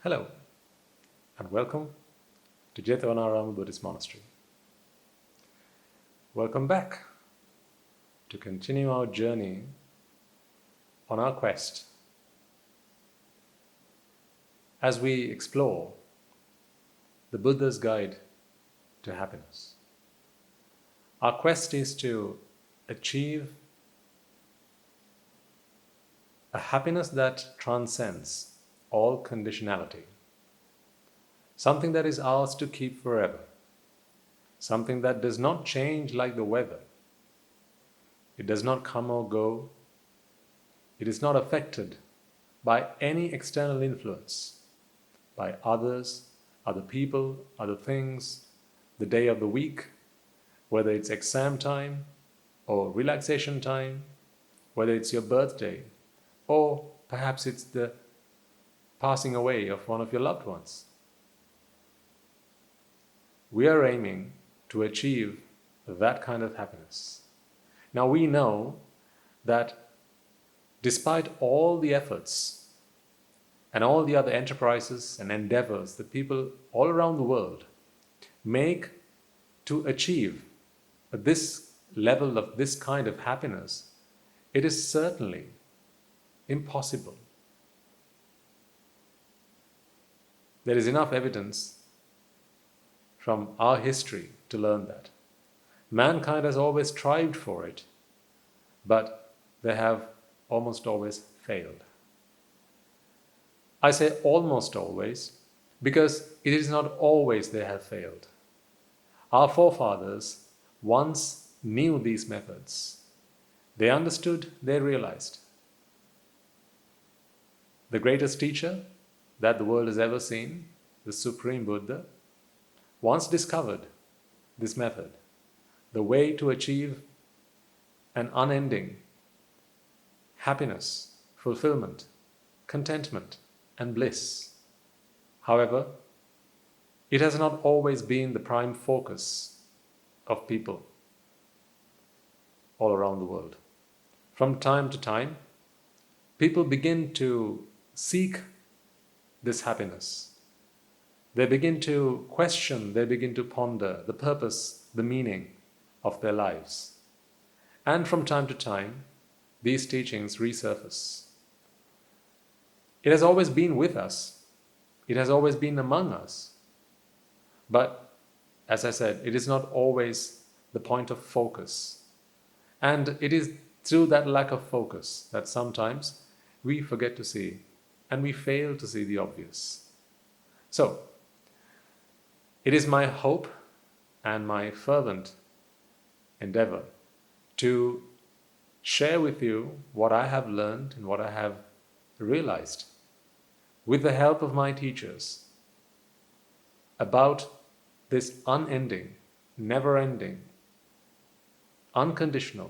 Hello and welcome to Jethavanarama Buddhist Monastery. Welcome back to continue our journey on our quest as we explore the Buddha's guide to happiness. Our quest is to achieve a happiness that transcends all conditionality, something that is ours to keep forever, something that does not change like the weather. It does not come or go. It is not affected by any external influence, by others, other people, other things, the day of the week, whether it's exam time or relaxation time, whether it's your birthday, or perhaps it's the passing away of one of your loved ones. We are aiming to achieve that kind of happiness. Now we know that despite all the efforts and all the other enterprises and endeavors that people all around the world make to achieve this level of this kind of happiness, it is certainly impossible. There is enough evidence from our history to learn that. Mankind has always strived for it, but they have almost always failed. I say almost always because it is not always they have failed. Our forefathers once knew these methods. They understood, they realized. The greatest teacher that the world has ever seen, the Supreme Buddha, once discovered this method, the way to achieve an unending happiness, fulfillment, contentment, and bliss. However, it has not always been the prime focus of people all around the world. From time to time, people begin to seek this happiness. They begin to question, they begin to ponder the purpose, the meaning of their lives. And from time to time, these teachings resurface. It has always been with us. It has always been among us. But, as I said, it is not always the point of focus. And it is through that lack of focus that sometimes we forget to see and we fail to see the obvious. So, it is my hope and my fervent endeavor to share with you what I have learned and what I have realized with the help of my teachers about this unending, never-ending, unconditional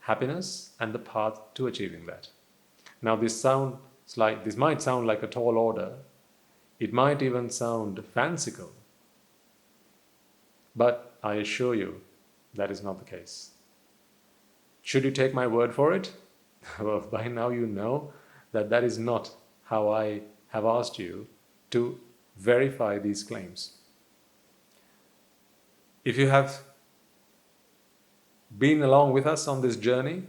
happiness and the path to achieving that. Now this might sound like a tall order. It might even sound fanciful. But I assure you, that is not the case. Should you take my word for it? Well, by now you know that that is not how I have asked you to verify these claims. If you have been along with us on this journey,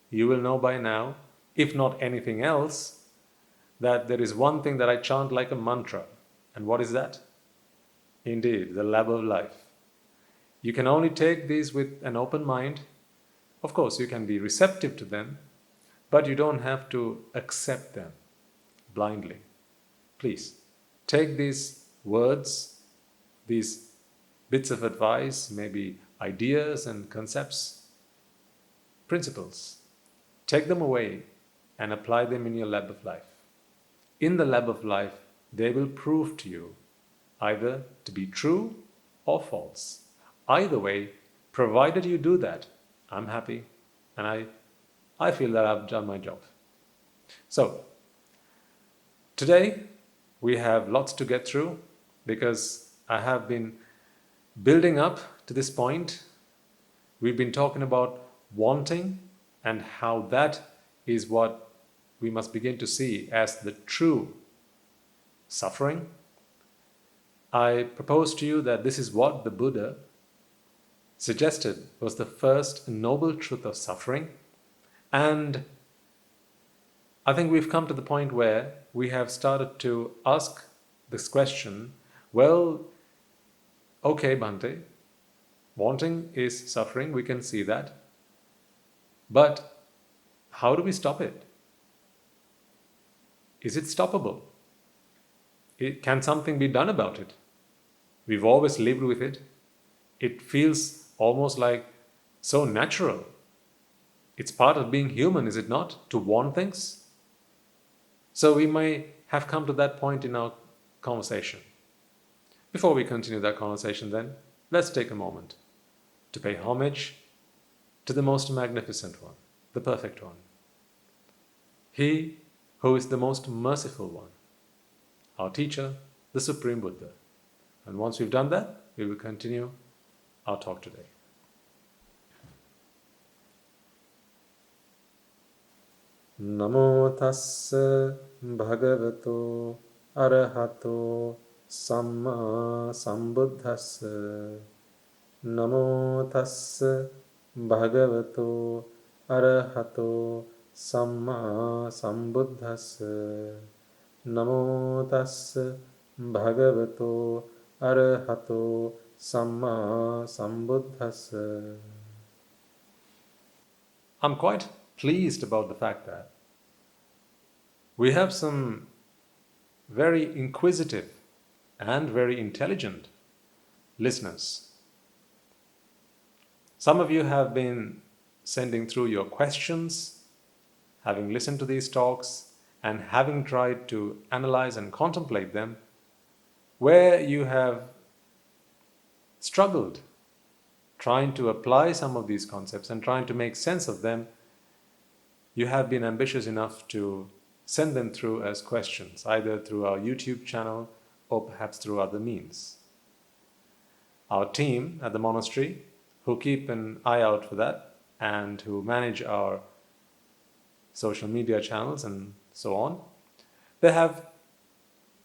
you will know by now, if not anything else, that there is one thing that I chant like a mantra. And what is that? Indeed, the love of life. You can only take these with an open mind. Of course, you can be receptive to them, but you don't have to accept them blindly. Please, take these words, these bits of advice, maybe ideas and concepts, principles. Take them away and apply them in your lab of life. In the lab of life, they will prove to you either to be true or false. Either way, provided you do that, I'm happy and I feel that I've done my job. So, today we have lots to get through because I have been building up to this point. We've been talking about wanting and how that is what we must begin to see as the true suffering, I propose to you that this is what the Buddha suggested was the first noble truth of suffering. And I think we've come to the point where we have started to ask this question, well, okay, Bhante, wanting is suffering, we can see that. But how do we stop it? Is it stoppable? Can something be done about it? We've always lived with it. It feels almost like so natural. It's part of being human, is it not? To want things? So we may have come to that point in our conversation. Before we continue that conversation then, let's take a moment to pay homage to the most magnificent one, the perfect one. He who is the most merciful one, our teacher, the Supreme Buddha. And once we've done that, we will continue our talk today. Namo tassa bhagavato arahato samma sambuddhassa. Namo tassa bhagavato arahato samma sambuddhassa. Namo tassa bhagavato arahato samma sambuddhassa. I'm quite pleased about the fact that we have some very inquisitive and very intelligent listeners. Some of you have been sending through your questions, having listened to these talks, and having tried to analyze and contemplate them, where you have struggled trying to apply some of these concepts and trying to make sense of them. You have been ambitious enough to send them through as questions, either through our YouTube channel or perhaps through other means. Our team at the monastery, who keep an eye out for that and who manage our social media channels and so on, they have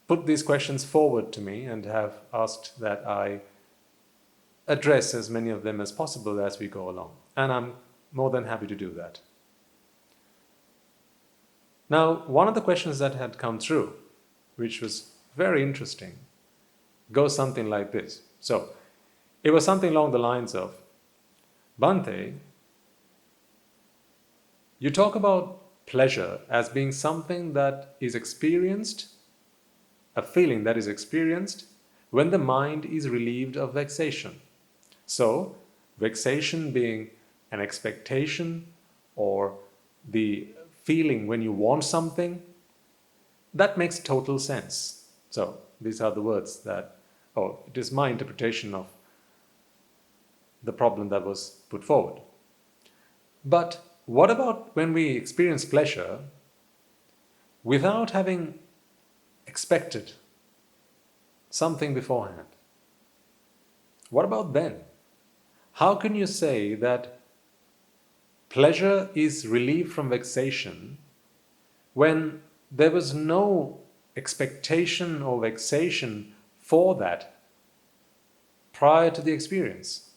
put these questions forward to me and have asked that I address as many of them as possible as we go along. And I'm more than happy to do that. Now, one of the questions that had come through, which was very interesting, goes something like this. So, it was something along the lines of, Bhante, you talk about pleasure as being something that is experienced, a feeling that is experienced when the mind is relieved of vexation. So, vexation being an expectation or the feeling when you want something, that makes total sense. So, these are the words that, it is my interpretation of the problem that was put forward. But what about when we experience pleasure without having expected something beforehand? What about then? How can you say that pleasure is relieved from vexation when there was no expectation or vexation for that prior to the experience?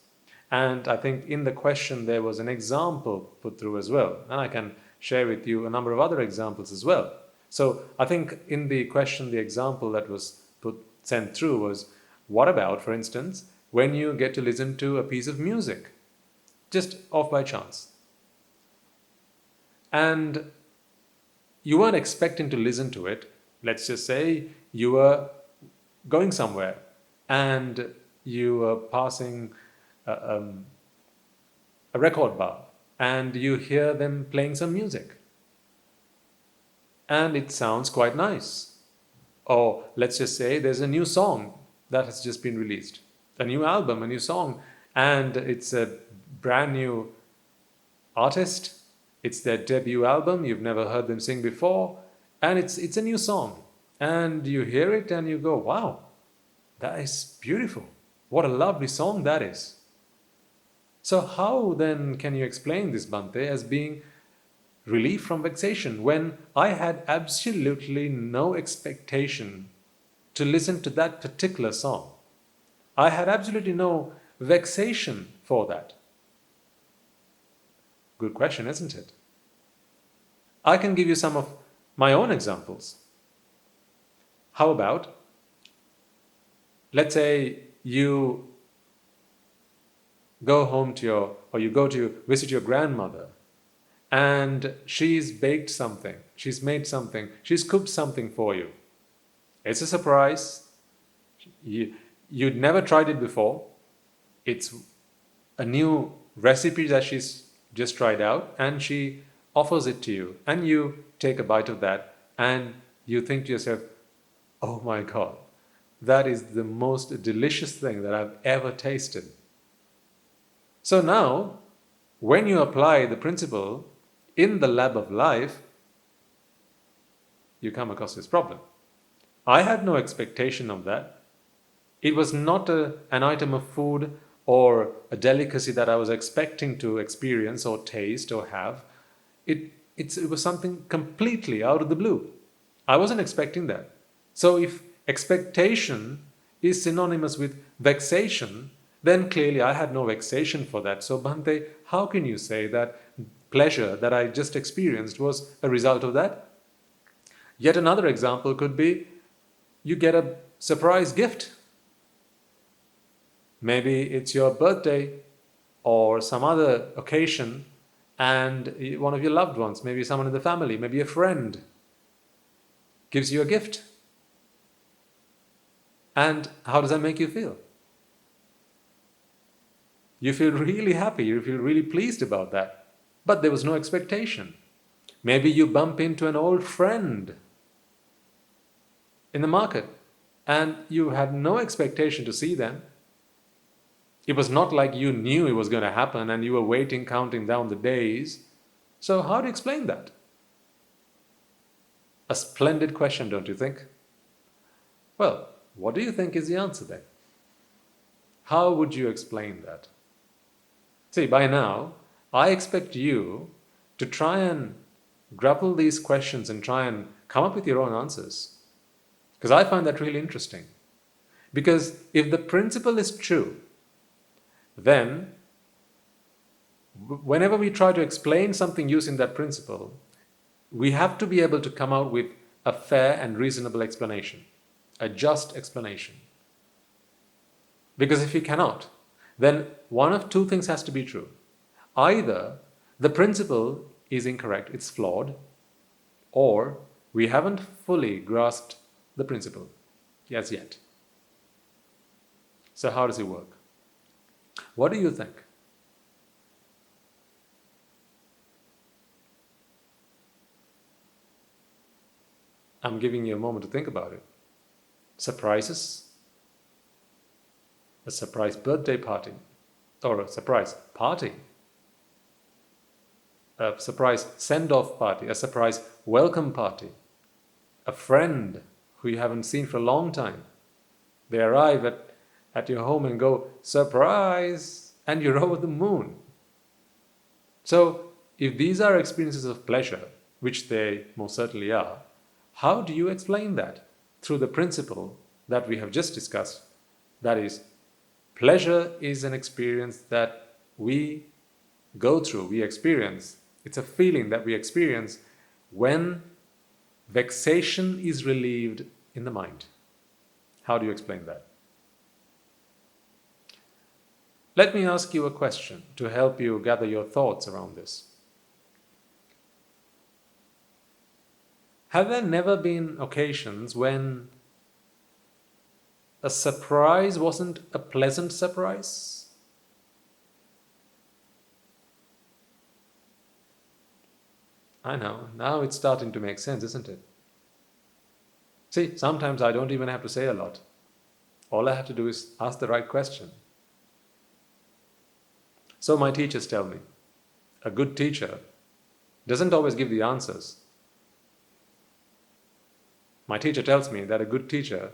And I think in the question there was an example put through as well. And I can share with you a number of other examples as well. So I think in the question, the example that was sent through was, what about, for instance, when you get to listen to a piece of music, just off by chance, and you weren't expecting to listen to it. Let's just say you were going somewhere and you were passing a record bar and you hear them playing some music and it sounds quite nice. Or let's just say there's a new song that has just been released, a new album, a new song, and it's a brand new artist. It's their debut album, you've never heard them sing before, and it's a new song. And you hear it and you go, wow, that is beautiful. What a lovely song that is. So how then can you explain this, Bhante, as being relief from vexation when I had absolutely no expectation to listen to that particular song. I had absolutely no vexation for that. Good question, isn't it? I can give you some of my own examples. How about, let's say you go home to you go to visit your grandmother, and she's baked something, she's made something, she's cooked something for you. It's a surprise. You'd never tried it before. It's a new recipe that she's just tried out, and she offers it to you, and you take a bite of that, and you think to yourself, oh my God, that is the most delicious thing that I've ever tasted. So now, when you apply the principle in the lab of life, you come across this problem. I had no expectation of that. It was not an item of food or a delicacy that I was expecting to experience or taste or have. It was something completely out of the blue. I wasn't expecting that. So if expectation is synonymous with vexation, then clearly I had no vexation for that. So Bhante, how can you say that pleasure that I just experienced was a result of that? Yet another example could be, you get a surprise gift. Maybe it's your birthday or some other occasion, and one of your loved ones, maybe someone in the family, maybe a friend, gives you a gift. And how does that make you feel? You feel really happy, you feel really pleased about that. But there was no expectation. Maybe you bump into an old friend in the market, and you had no expectation to see them. It was not like you knew it was going to happen and you were waiting, counting down the days. So how do you explain that? A splendid question, don't you think? Well, what do you think is the answer then? How would you explain that? See, by now, I expect you to try and grapple these questions and try and come up with your own answers. Because I find that really interesting. Because if the principle is true, then whenever we try to explain something using that principle, we have to be able to come out with a fair and reasonable explanation, a just explanation. Because if we cannot, then one of two things has to be true. Either the principle is incorrect, it's flawed, or we haven't fully grasped the principle as yet. So how does it work? What do you think? I'm giving you a moment to think about it. Surprises? A surprise birthday party, or a surprise party, a surprise send-off party, a surprise welcome party, a friend who you haven't seen for a long time. They arrive at your home and go, surprise, and you're over the moon. So, if these are experiences of pleasure, which they most certainly are, how do you explain that? Through the principle that we have just discussed, that is, pleasure is an experience that we go through, we experience. It's a feeling that we experience when vexation is relieved in the mind. How do you explain that? Let me ask you a question to help you gather your thoughts around this. Have there never been occasions when a surprise wasn't a pleasant surprise? I know, now it's starting to make sense, isn't it? See, sometimes I don't even have to say a lot. All I have to do is ask the right question. So my teachers tell me, a good teacher doesn't always give the answers. My teacher tells me that a good teacher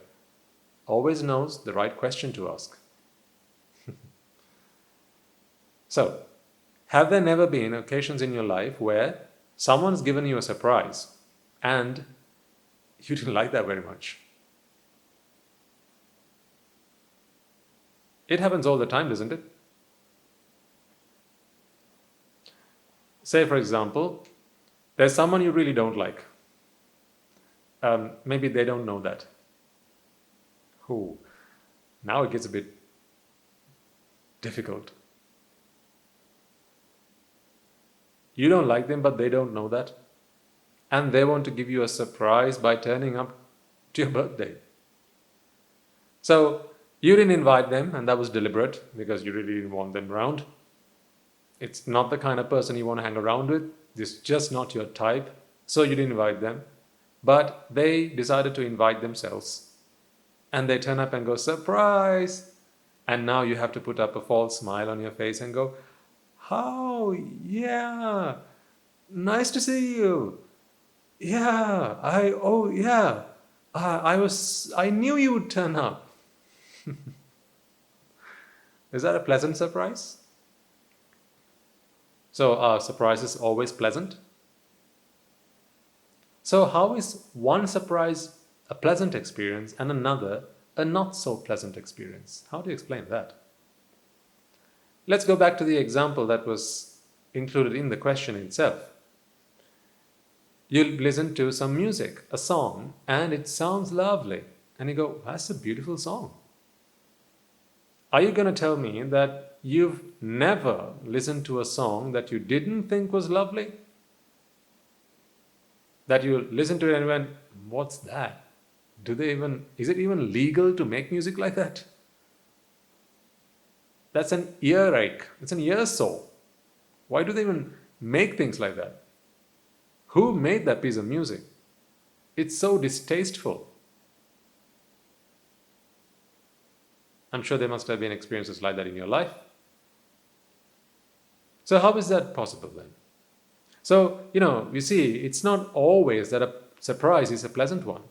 always knows the right question to ask. So, have there never been occasions in your life where someone's given you a surprise and you didn't like that very much? It happens all the time, doesn't it? Say, for example, there's someone you really don't like. Maybe they don't know that. Who? Now it gets a bit difficult. You don't like them, but they don't know that. And they want to give you a surprise by turning up to your birthday. So you didn't invite them, and that was deliberate because you really didn't want them around. It's not the kind of person you want to hang around with. It's just not your type. So you didn't invite them. But they decided to invite themselves. And they turn up and go, surprise! And now you have to put up a false smile on your face and go, how? Yeah, nice to see you. Yeah, I knew you would turn up. Is that a pleasant surprise? So are surprises always pleasant? So how is one surprise a pleasant experience and another a not so pleasant experience? How do you explain that? Let's go back to the example that was included in the question itself. You listen to some music, a song, and it sounds lovely. And you go, that's a beautiful song. Are you going to tell me that you've never listened to a song that you didn't think was lovely? That you listened to it and went, what's that? Is it even legal to make music like that? That's an earache. It's an ear sore. Why do they even make things like that? Who made that piece of music? It's so distasteful. I'm sure there must have been experiences like that in your life. So how is that possible then? So, you see, it's not always that a surprise is a pleasant one.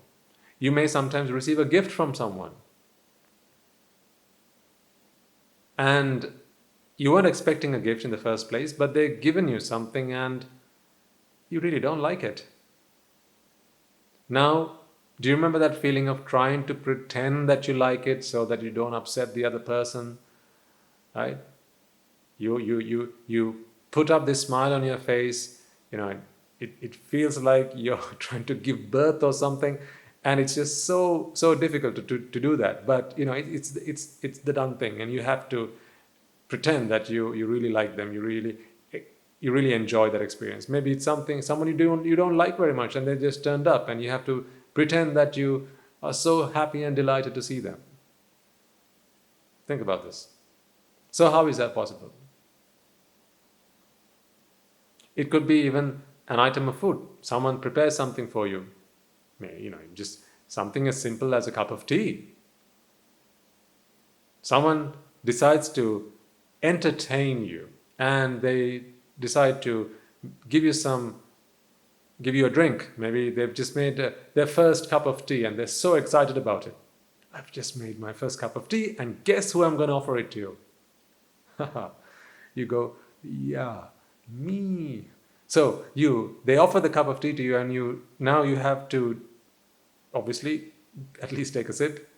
You may sometimes receive a gift from someone. And you weren't expecting a gift in the first place, but they've given you something and you really don't like it. Now, do you remember that feeling of trying to pretend that you like it so that you don't upset the other person? Right? You put up this smile on your face, it feels like you're trying to give birth or something, and it's just so difficult to do that. But it's the done thing, and you have to pretend that you really like them, you really enjoy that experience. Maybe it's someone you don't like very much, and they just turned up, and you have to pretend that you are so happy and delighted to see them. Think about this. So how is that possible? It could be even an item of food. Someone prepares something for you. Just something as simple as a cup of tea. Someone decides to entertain you, and they decide to give you a drink. Maybe they've just made their first cup of tea and they're so excited about it. I've just made my first cup of tea, and guess who I'm going to offer it to? You go, yeah, me. So they offer the cup of tea to you, and now you have to obviously at least take a sip,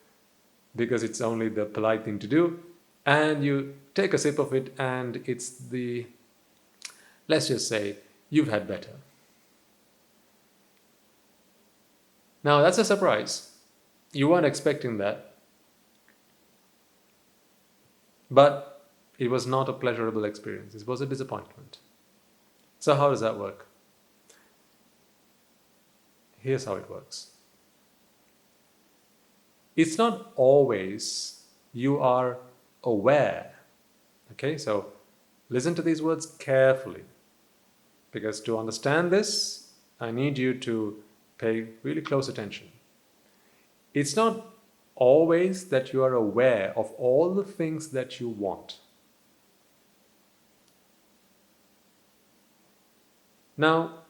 because it's only the polite thing to do. And you take a sip of it, and let's just say, you've had better. Now that's a surprise. You weren't expecting that. But it was not a pleasurable experience. It was a disappointment. So how does that work? Here's how it works. It's not always you are aware. Okay, so listen to these words carefully, because to understand this, I need you to pay really close attention. It's not always that you are aware of all the things that you want. Now,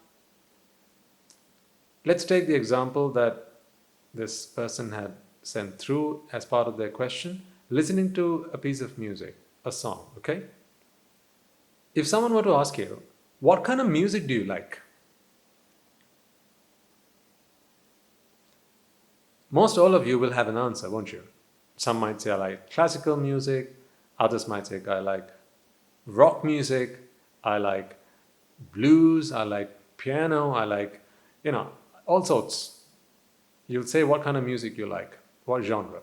let's take the example that this person had sent through as part of their question, listening to a piece of music, a song, okay? If someone were to ask you, what kind of music do you like? Most all of you will have an answer, won't you? Some might say, I like classical music. Others might say, I like rock music, I like blues, I like piano, I like, all sorts. You'll say what kind of music you like, what genre.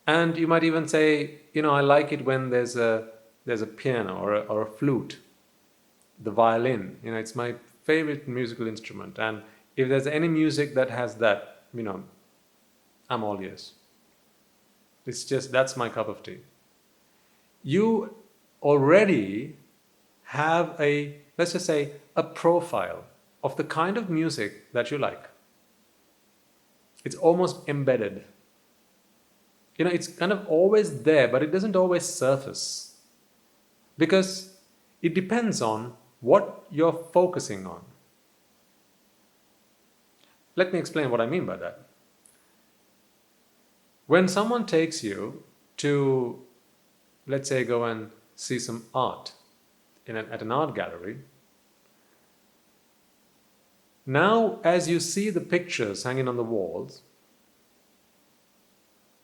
And you might even say, I like it when there's a piano or a flute, the violin. It's my favorite musical instrument. And if there's any music that has that, I'm all ears. It's just, that's my cup of tea. You already have let's just say, a profile of the kind of music that you like. It's almost embedded. It's kind of always there, but it doesn't always surface. Because it depends on what you're focusing on. Let me explain what I mean by that. When someone takes you to, let's say, go and see some art at an art gallery, now as you see the pictures hanging on the walls,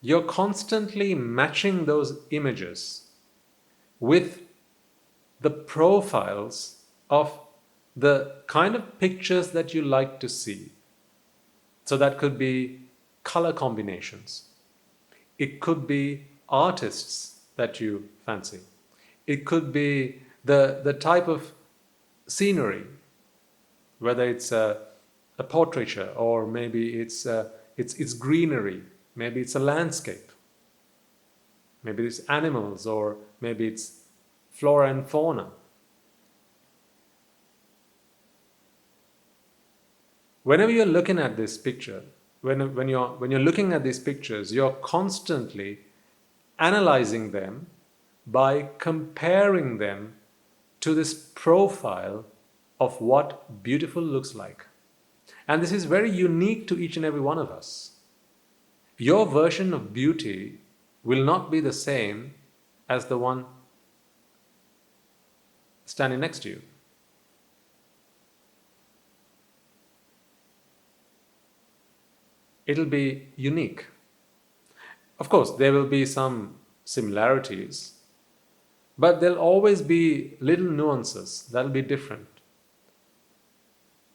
you're constantly matching those images with the profiles of the kind of pictures that you like to see. So that could be color combinations. It could be artists that you fancy. It could be the type of scenery, whether it's a portraiture or maybe it's greenery, maybe it's a landscape, maybe it's animals, or maybe it's flora and fauna. Whenever you're looking at this picture, when you're looking at these pictures, you're constantly analyzing them by comparing them to this profile of what beautiful looks like. And this is very unique to each and every one of us. Your version of beauty will not be the same as the one standing next to you. It'll be unique. Of course, there will be some similarities, but there'll always be little nuances that'll be different.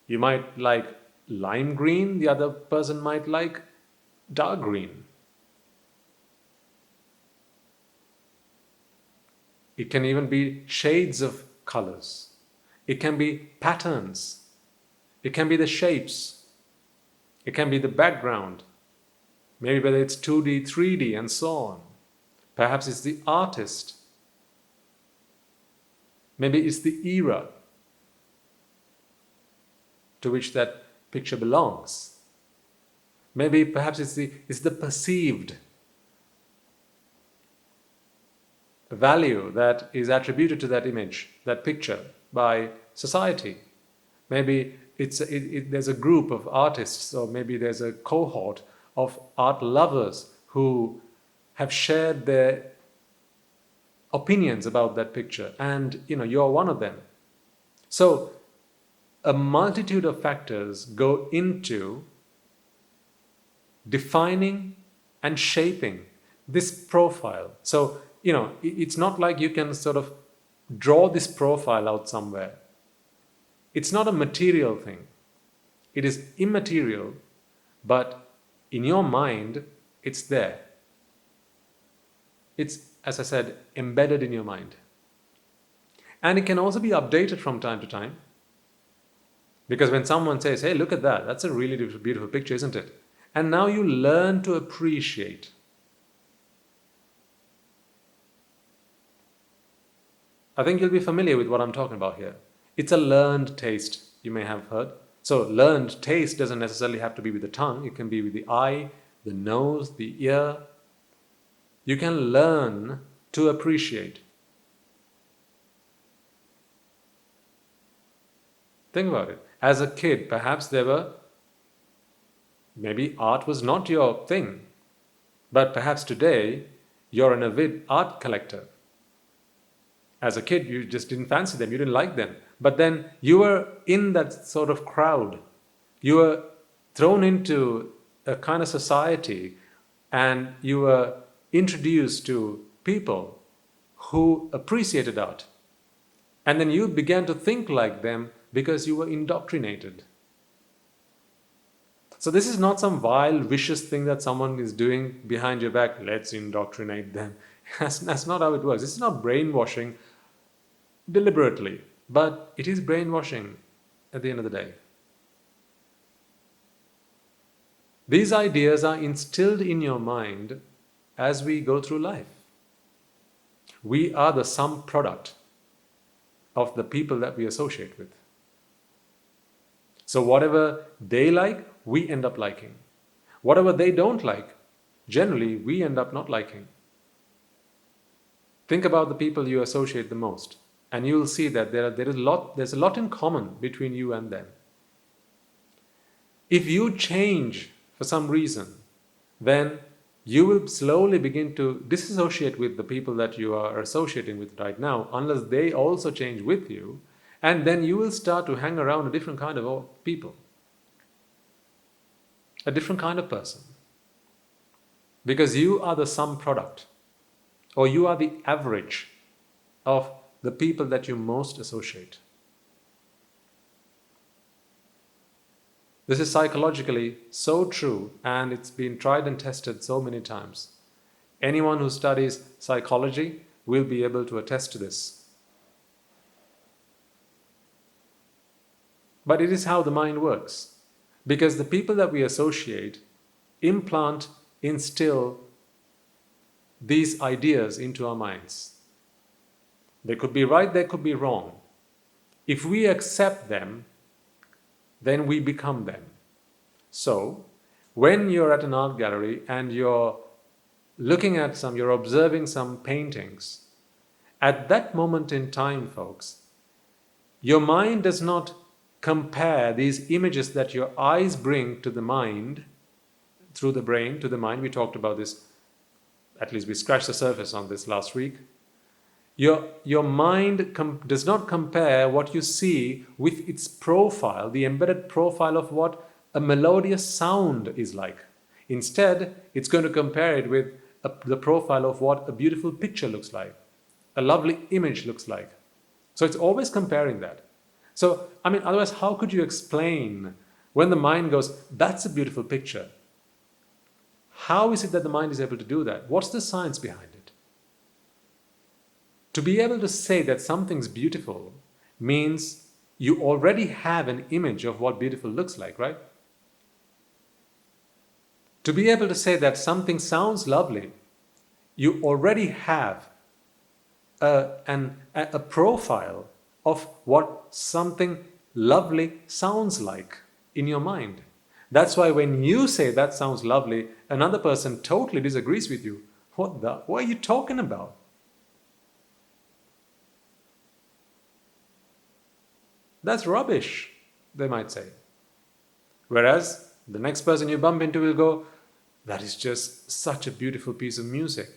You might like lime green, the other person might like dark green. It can even be shades of colors. It can be patterns. It can be the shapes. It can be the background. Maybe whether it's 2D, 3D, and so on. Perhaps it's the artist. Maybe it's the era to which that picture belongs. Maybe perhaps it's the perceived value that is attributed to that image, that picture, by society. Maybe there's a group of artists, or maybe there's a cohort of art lovers who have shared their opinions about that picture, and you're one of them. So a multitude of factors go into defining and shaping this profile. So it's not like you can sort of draw this profile out somewhere. It's not a material thing. It is immaterial, but in your mind, it's there. It's, as I said, embedded in your mind. And it can also be updated from time to time. Because when someone says, hey, look at that, that's a really beautiful picture, isn't it? And now you learn to appreciate. I think you'll be familiar with what I'm talking about here. It's a learned taste, you may have heard. So learned taste doesn't necessarily have to be with the tongue. It can be with the eye, the nose, the ear. You can learn to appreciate. Think about it. As a kid, perhaps maybe art was not your thing. But perhaps today, you're an avid art collector. As a kid, you just didn't fancy them, you didn't like them. But then you were in that sort of crowd. You were thrown into a kind of society and you were introduced to people who appreciated art, and then you began to think like them because you were indoctrinated. So this is not some vile, vicious thing that someone is doing behind your back. Let's indoctrinate them. That's not how it works. This is not brainwashing deliberately, but it is brainwashing at the end of the day. These ideas are instilled in your mind as we go through life. We are the sum product of the people that we associate with. So whatever they like, we end up liking. Whatever they don't like, generally we end up not liking. Think about the people you associate the most, and you will see that there's a lot in common between you and them. If you change for some reason, then you will slowly begin to disassociate with the people that you are associating with right now, unless they also change with you, and then you will start to hang around a different kind of people, a different kind of person, because you are the sum product, or you are the average of the people that you most associate. This is psychologically so true, and it's been tried and tested so many times. Anyone who studies psychology will be able to attest to this. But it is how the mind works, because the people that we associate instill these ideas into our minds. They could be right, they could be wrong. If we accept them, then we become them. So, when you're at an art gallery and you're observing some paintings, at that moment in time, folks, your mind does not compare these images that your eyes bring to the mind, through the brain to the mind. We talked about this, at least we scratched the surface on this last week. Your mind does not compare what you see with its profile, the embedded profile of what a melodious sound is like. Instead, it's going to compare it with the profile of what a beautiful picture looks like, a lovely image looks like. So it's always comparing that. So, otherwise, how could you explain when the mind goes, that's a beautiful picture? How is it that the mind is able to do that? What's the science behind it? To be able to say that something's beautiful means you already have an image of what beautiful looks like, right? To be able to say that something sounds lovely, you already have a profile of what something lovely sounds like in your mind. That's why when you say that sounds lovely, another person totally disagrees with you. What are you talking about? That's rubbish, they might say. Whereas the next person you bump into will go, that is just such a beautiful piece of music.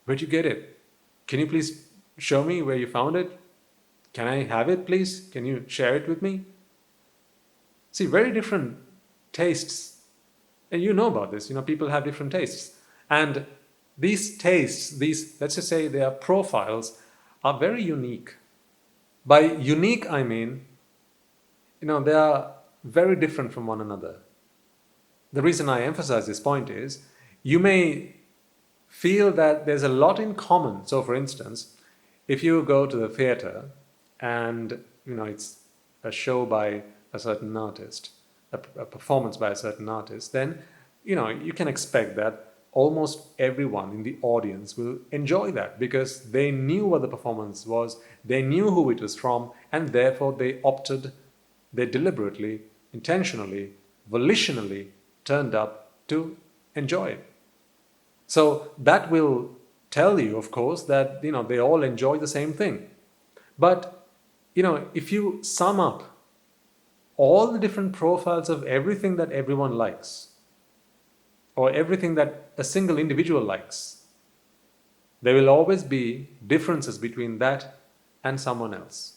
Where'd you get it? Can you please show me where you found it? Can I have it, please? Can you share it with me? See, very different tastes. And you know about this. People have different tastes. And these tastes, let's just say their profiles, are very unique. By unique, I mean, they are very different from one another. The reason I emphasize this point is, you may feel that there's a lot in common. So, for instance, if you go to the theater and, it's a show by a certain artist, a performance by a certain artist, then, you can expect that almost everyone in the audience will enjoy that because they knew what the performance was, they knew who it was from, and therefore they deliberately, intentionally, volitionally turned up to enjoy it. So that will tell you, of course, that they all enjoy the same thing. But if you sum up all the different profiles of everything that everyone likes, or everything that a single individual likes, there will always be differences between that and someone else.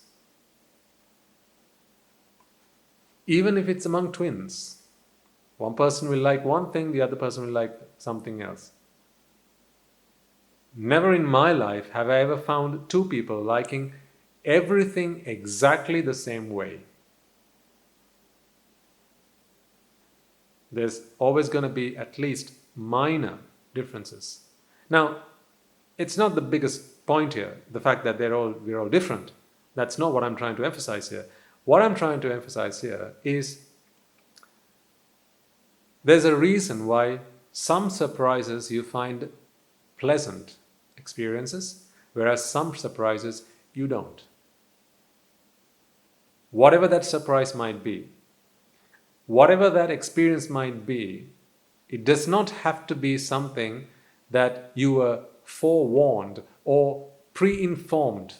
Even if it's among twins. One person will like one thing, the other person will like something else. Never in my life have I ever found two people liking everything exactly the same way. There's always going to be at least minor differences. Now, it's not the biggest point here, the fact that we're all different. That's not what I'm trying to emphasize here. What I'm trying to emphasize here is there's a reason why some surprises you find pleasant experiences, whereas some surprises you don't. Whatever that surprise might be, whatever that experience might be, it does not have to be something that you were forewarned or pre-informed.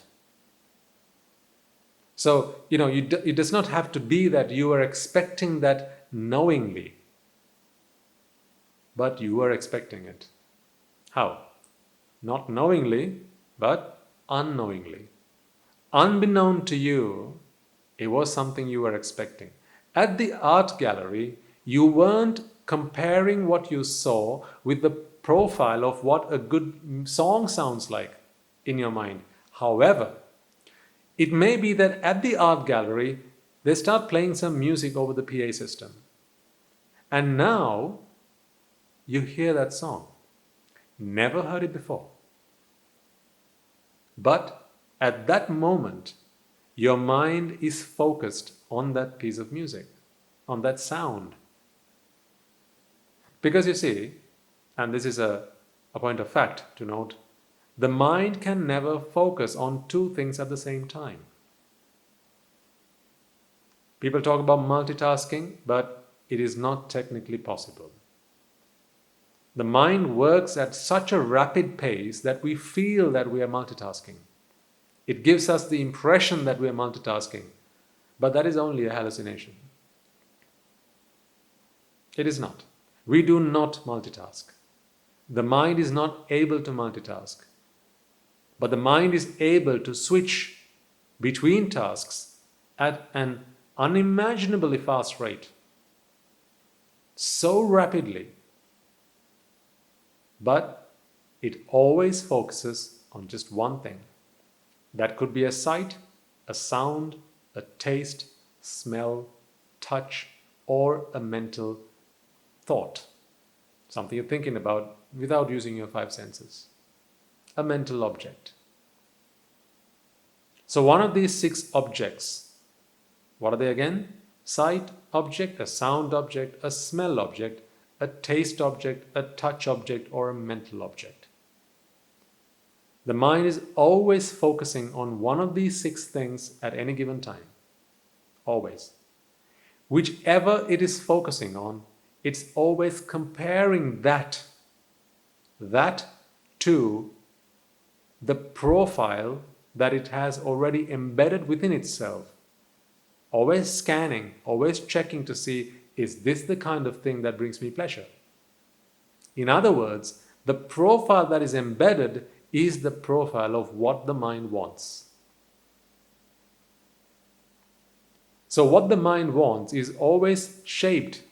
So, it does not have to be that you are expecting that knowingly, but you are expecting it. How? Not knowingly, but unknowingly. Unbeknown to you, it was something you were expecting. At the art gallery, you weren't comparing what you saw with the profile of what a good song sounds like in your mind. However, it may be that at the art gallery, they start playing some music over the PA system. And now, you hear that song. Never heard it before. But at that moment, your mind is focused on that piece of music, on that sound. Because you see, and this is a point of fact to note, the mind can never focus on two things at the same time. People talk about multitasking, but it is not technically possible. The mind works at such a rapid pace that we feel that we are multitasking. It gives us the impression that we are multitasking, but that is only a hallucination. It is not. We do not multitask. The mind is not able to multitask, but the mind is able to switch between tasks at an unimaginably fast rate, so rapidly, but it always focuses on just one thing. That could be a sight, a sound, a taste, smell, touch, or a mental thought. Something you're thinking about without using your five senses. A mental object. So one of these six objects, what are they again? Sight object, a sound object, a smell object, a taste object, a touch object, or a mental object. The mind is always focusing on one of these six things at any given time. Always. Whichever it is focusing on, it's always comparing that to the profile that it has already embedded within itself. Always scanning, always checking to see, is this the kind of thing that brings me pleasure? In other words, the profile that is embedded is the profile of what the mind wants. So what the mind wants is always shaped.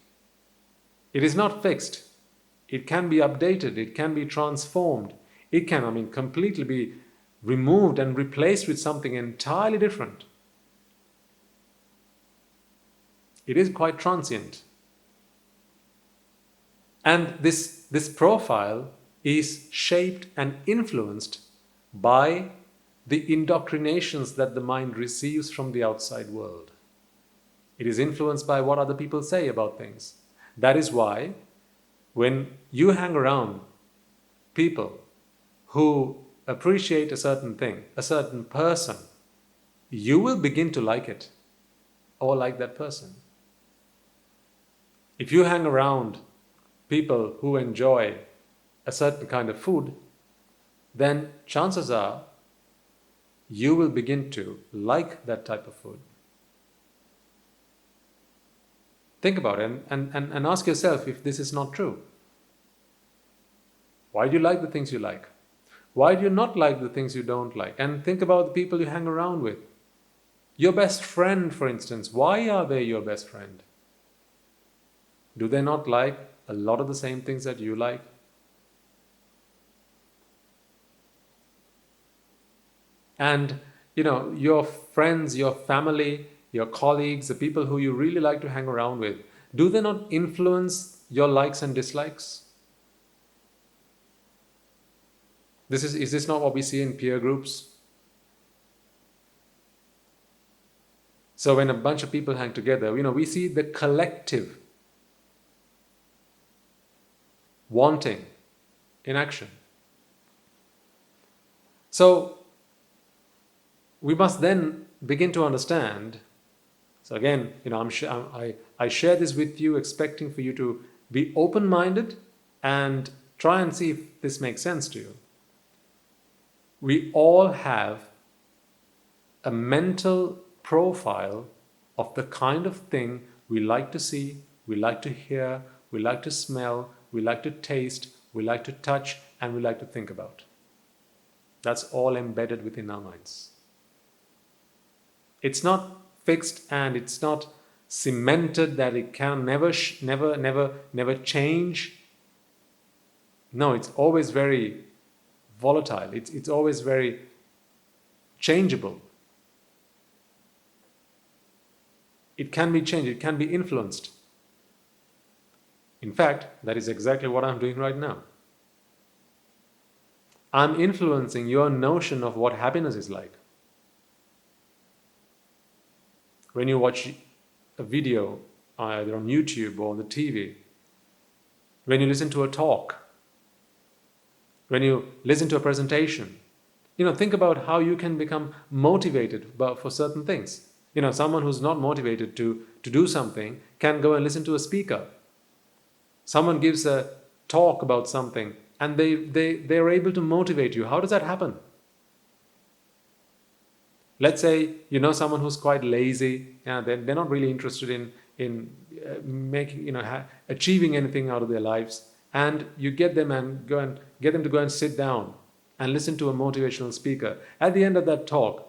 It is not fixed. It can be updated. It can be transformed. It can, completely be removed and replaced with something entirely different. It is quite transient. And this profile is shaped and influenced by the indoctrinations that the mind receives from the outside world. It is influenced by what other people say about things. That is why when you hang around people who appreciate a certain thing, a certain person, you will begin to like it or like that person. If you hang around people who enjoy a certain kind of food, then chances are you will begin to like that type of food. Think about it and ask yourself if this is not true. Why do you like the things you like? Why do you not like the things you don't like? And think about the people you hang around with. Your best friend, for instance, why are they your best friend? Do they not like a lot of the same things that you like? And your friends, your family, your colleagues, the people who you really like to hang around with, do they not influence your likes and dislikes? Is this not what we see in peer groups? So when a bunch of people hang together, we see the collective wanting in action. So we must then begin to understand. So again, I share this with you, expecting for you to be open-minded and try and see if this makes sense to you. We all have a mental profile of the kind of thing we like to see, we like to hear, we like to smell, we like to taste, we like to touch, and we like to think about. That's all embedded within our minds. It's not fixed and it's not cemented that it can never change. No, it's always very volatile. It's always very changeable. It can be changed, it can be influenced. In fact, that is exactly what I'm doing right now. I'm influencing your notion of what happiness is like. When you watch a video, either on YouTube or on the TV, when you listen to a talk, when you listen to a presentation, think about how you can become motivated for certain things. Someone who's not motivated to do something can go and listen to a speaker. Someone gives a talk about something and they're able to motivate you. How does that happen? Let's say someone who's quite lazy. They're not really interested in making achieving anything out of their lives, and you get them to go and sit down and listen to a motivational speaker. At the end of that talk,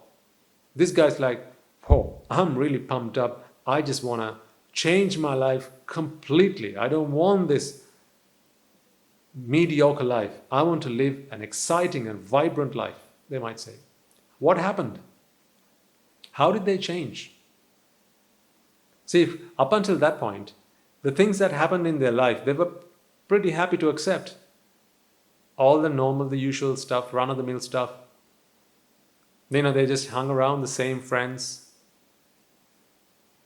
this guy's like, "Oh, I'm really pumped up. I just want to change my life completely. I don't want this mediocre life. I want to live an exciting and vibrant life," they might say. What happened? How did they change? See, up until that point, the things that happened in their life, they were pretty happy to accept. All the normal, the usual stuff, run-of-the-mill stuff. They just hung around the same friends.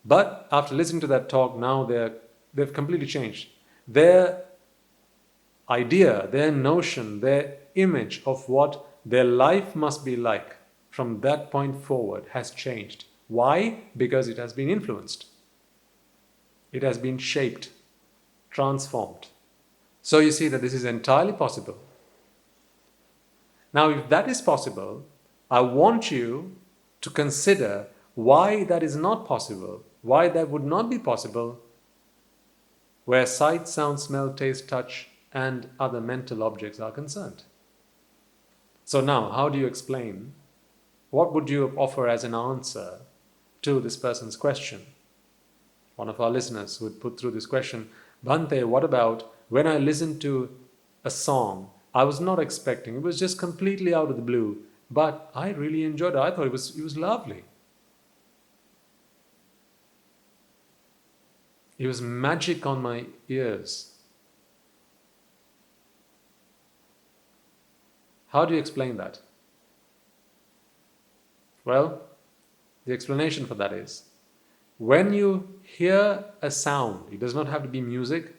But after listening to that talk, now they've completely changed. Their idea, their notion, their image of what their life must be like from that point forward has changed. Why? Because it has been influenced. It has been shaped, transformed. So you see that this is entirely possible. Now, if that is possible, I want you to consider why that is not possible, why that would not be possible where sight, sound, smell, taste, touch, and other mental objects are concerned. So now, how do you explain? What would you offer as an answer to this person's question? One of our listeners would put through this question, "Bhante, what about when I listened to a song I was not expecting? It was just completely out of the blue, but I really enjoyed it. I thought it was lovely. It was magic on my ears." How do you explain that? Well, the explanation for that is, when you hear a sound, it does not have to be music,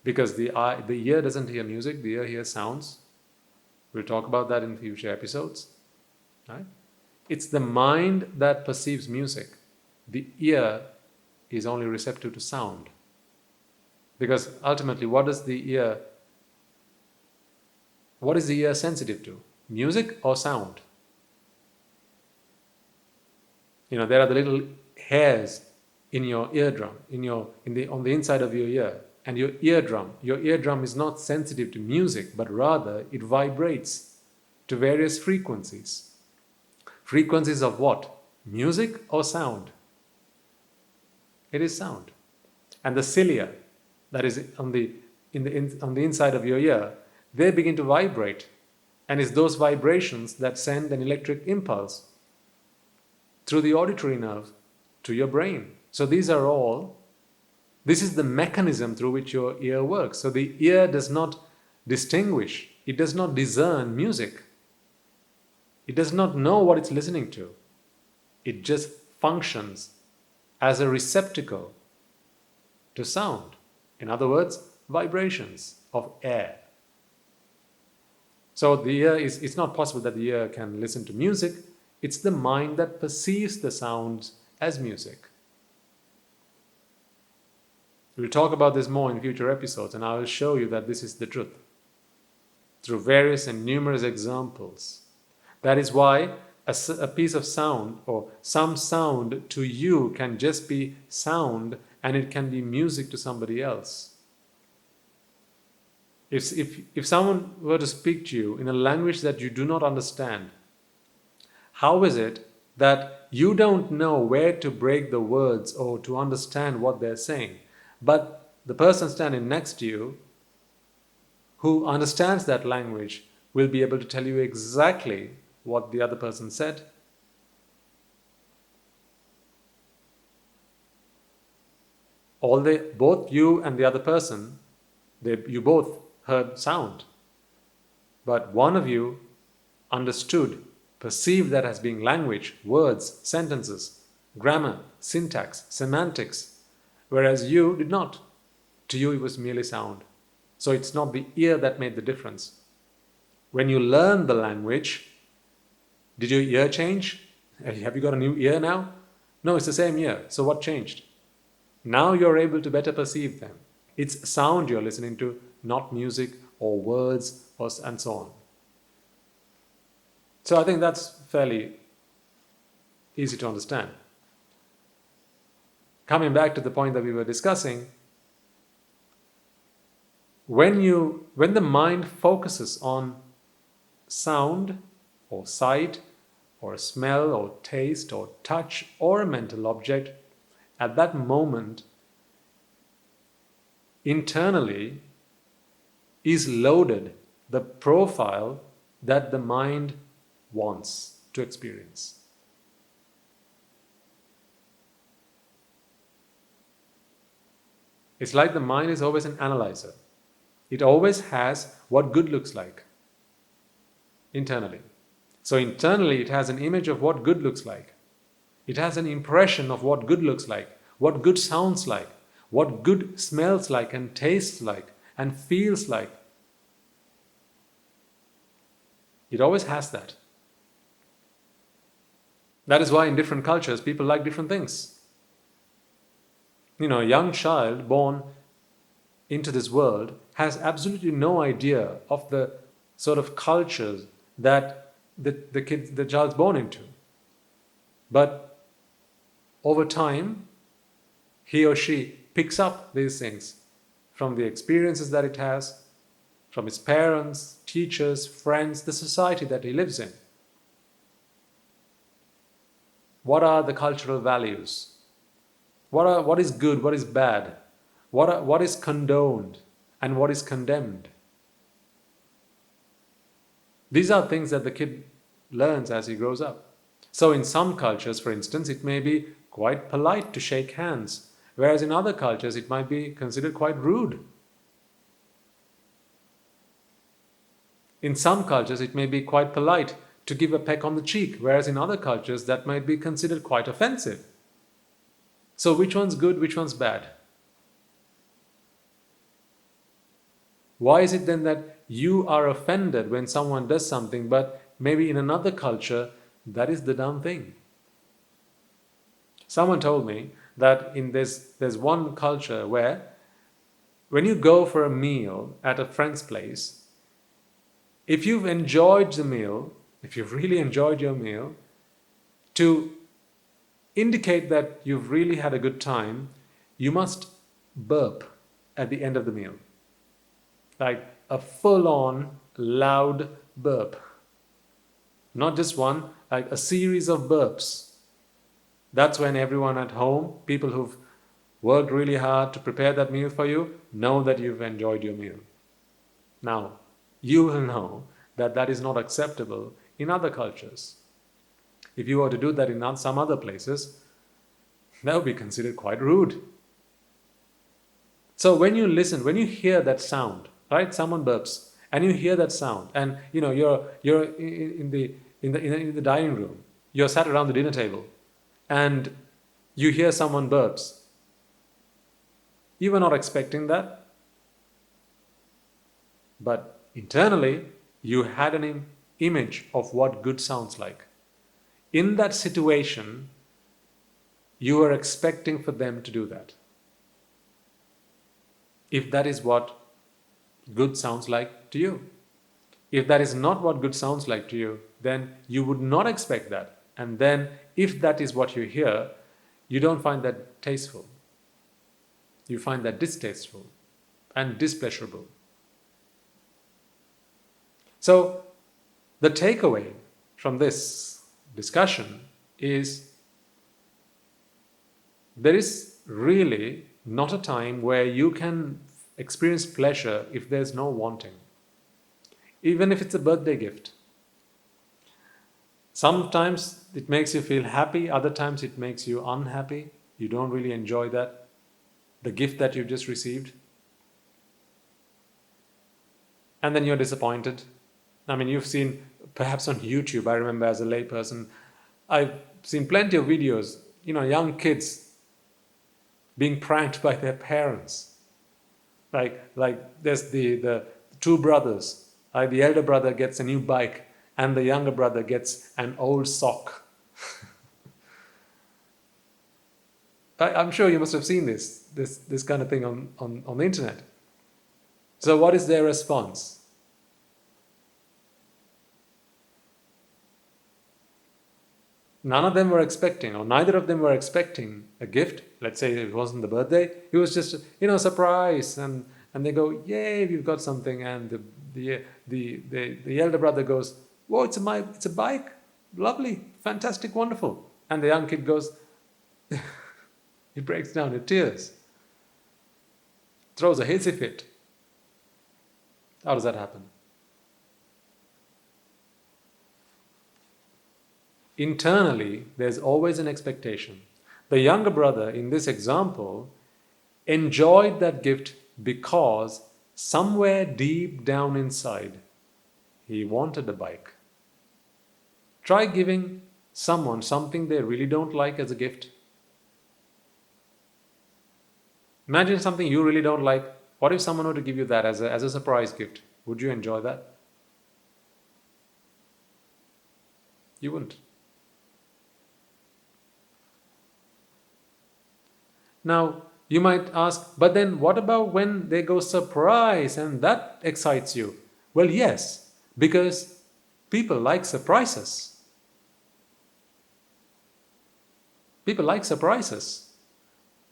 because the ear doesn't hear music, the ear hears sounds. We'll talk about that in future episodes. Right? It's the mind that perceives music. The ear is only receptive to sound. Because ultimately, what is the ear sensitive to? Music or sound? There are the little hairs in your eardrum, on the inside of your ear. And your eardrum is not sensitive to music, but rather it vibrates to various frequencies. Frequencies of what? Music or sound? It is sound. And the cilia, that is on the inside of your ear, they begin to vibrate. And it's those vibrations that send an electric impulse through the auditory nerve to your brain. So this is the mechanism through which your ear works. So the ear does not distinguish, it does not discern music. It does not know what it's listening to. It just functions as a receptacle to sound. In other words, vibrations of air. So the ear it's not possible that the ear can listen to music. It's the mind that perceives the sounds as music. We'll talk about this more in future episodes, and I will show you that this is the truth through various and numerous examples. That is why a piece of sound or some sound to you can just be sound, and it can be music to somebody else. If someone were to speak to you in a language that you do not understand, how is it that you don't know where to break the words or to understand what they're saying, but the person standing next to you who understands that language will be able to tell you exactly what the other person said? Both you and the other person, you both heard sound, but one of you understood, perceived that as being language, words, sentences, grammar, syntax, semantics, whereas you did not. To you it was merely sound. So it's not the ear that made the difference. When you learn the language, did your ear change? Have you got a new ear now? No, it's the same ear. So what changed? Now you're able to better perceive them. It's sound you're listening to, not music or words and so on. So I think that's fairly easy to understand. Coming back to the point that we were discussing, when the mind focuses on sound or sight or smell or taste or touch or a mental object, at that moment, internally is loaded the profile that the mind wants to experience. It's like the mind is always an analyzer. It always has what good looks like internally. So internally it has an image of what good looks like. It has an impression of what good looks like, what good sounds like, what good smells like and tastes like and feels like. It always has that. That is why in different cultures people like different things. A young child born into this world has absolutely no idea of the sort of cultures that the child's born into. But over time, he or she picks up these things from the experiences that it has, from his parents, teachers, friends, the society that he lives in. What are the cultural values? What is good? What is bad? What is condoned and what is condemned? These are things that the kid learns as he grows up. So in some cultures, for instance, it may be quite polite to shake hands, whereas in other cultures it might be considered quite rude. In some cultures it may be quite polite to give a peck on the cheek, whereas in other cultures that might be considered quite offensive. So which one's good, which one's bad? Why is it then that you are offended when someone does something, but maybe in another culture that is the dumb thing? Someone told me that there's one culture where when you go for a meal at a friend's place, if you've enjoyed the meal, if you've really enjoyed your meal, to indicate that you've really had a good time, you must burp at the end of the meal. Like a full-on loud burp. Not just one, like a series of burps. That's when everyone at home, people who've worked really hard to prepare that meal for you, know that you've enjoyed your meal. Now, you will know that that is not acceptable in other cultures. If you were to do that in some other places, that would be considered quite rude. So when you listen, when you hear that sound, right? Someone burps, and you hear that sound, and you're in the dining room, you're sat around the dinner table, and you hear someone burps. You were not expecting that, but internally you had an image of what good sounds like. In that situation, you were expecting for them to do that. If that is what good sounds like to you. If that is not what good sounds like to you, then you would not expect that. And then, if that is what you hear, you don't find that tasteful. You find that distasteful and displeasurable. So, the takeaway from this discussion is there is really not a time where you can experience pleasure if there's no wanting. Even if it's a birthday gift. Sometimes it makes you feel happy, other times it makes you unhappy. You don't really enjoy that, the gift that you just received. And then you're disappointed. I mean, you've seen, perhaps on YouTube, I remember as a layperson, I've seen plenty of videos, young kids being pranked by their parents. Like there's the two brothers. The elder brother gets a new bike and the younger brother gets an old sock. I'm sure you must have seen this kind of thing on the internet. So what is their response? None of them were expecting, or neither of them were expecting a gift. Let's say it wasn't the birthday. It was just, a surprise. And they go, yay, we've got something. And the elder brother goes, whoa, it's a bike. Lovely, fantastic, wonderful. And the young kid goes, he breaks down in tears. Throws a hissy fit. How does that happen? Internally, there's always an expectation. The younger brother, in this example, enjoyed that gift because somewhere deep down inside, he wanted a bike. Try giving someone something they really don't like as a gift. Imagine something you really don't like. What if someone were to give you that as a surprise gift? Would you enjoy that? You wouldn't. Now, you might ask, but then what about when they go surprise and that excites you? Well, yes, because people like surprises. People like surprises.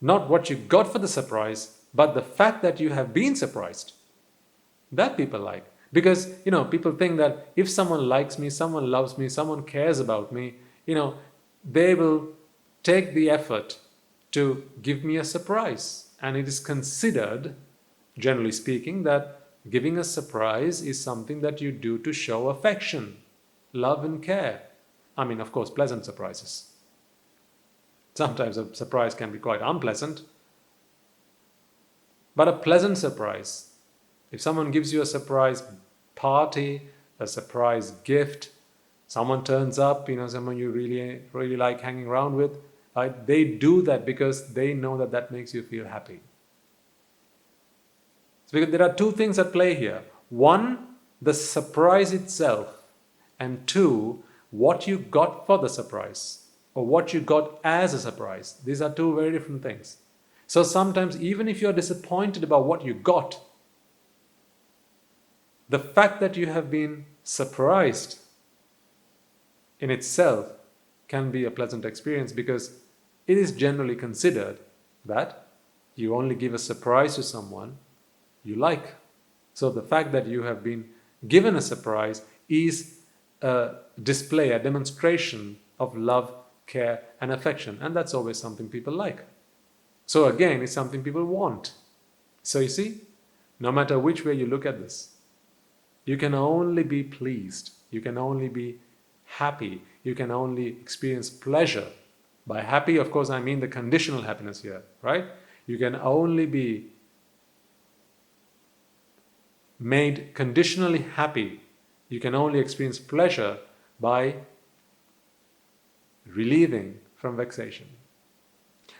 Not what you got for the surprise, but the fact that you have been surprised. That people like. Because, people think that if someone likes me, someone loves me, someone cares about me, they will take the effort to give me a surprise. And it is considered, generally speaking, that giving a surprise is something that you do to show affection, love and care. I mean, of course, pleasant surprises. Sometimes a surprise can be quite unpleasant. But a pleasant surprise, if someone gives you a surprise party, a surprise gift, someone turns up, someone you really, really like hanging around with, they do that because they know that makes you feel happy. So because there are two things at play here. One, the surprise itself. And two, what you got for the surprise. Or what you got as a surprise. These are two very different things. So sometimes even if you're disappointed about what you got, the fact that you have been surprised in itself can be a pleasant experience, because it is generally considered that you only give a surprise to someone you like. So the fact that you have been given a surprise is a display, a demonstration of love, care and affection, and that's always something people like. So again, it's something people want. So you see, no matter which way you look at this, you can only be pleased, you can only be happy, you can only experience pleasure. By happy, of course, I mean the conditional happiness here, right? You can only be made conditionally happy, you can only experience pleasure by relieving from vexation.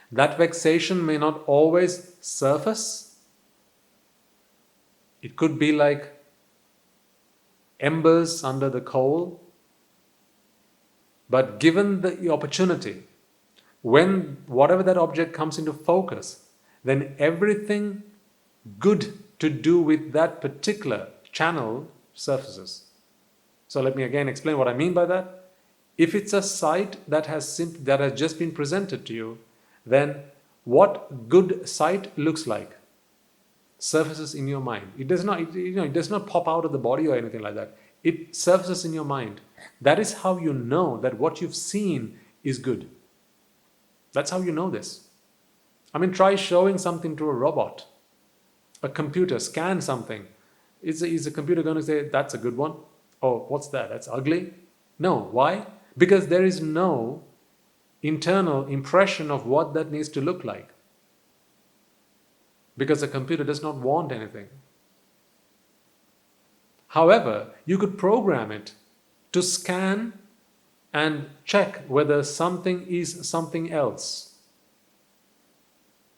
That vexation may not always surface. It could be like embers under the coal. But given the opportunity, when whatever that object comes into focus, then everything good to do with that particular channel surfaces. So let me again explain what I mean by that. If it's a sight that has just been presented to you, then what good sight looks like surfaces in your mind. It does not, it does not pop out of the body or anything like that. It surfaces in your mind. That is how you know that what you've seen is good. That's how you know this. I mean, try showing something to a robot, a computer, scan something. Is a computer going to say, that's a good one? Oh, what's that? That's ugly? No. Why? Because there is no internal impression of what that needs to look like. Because a computer does not want anything. However, you could program it to scan and check whether something is something else.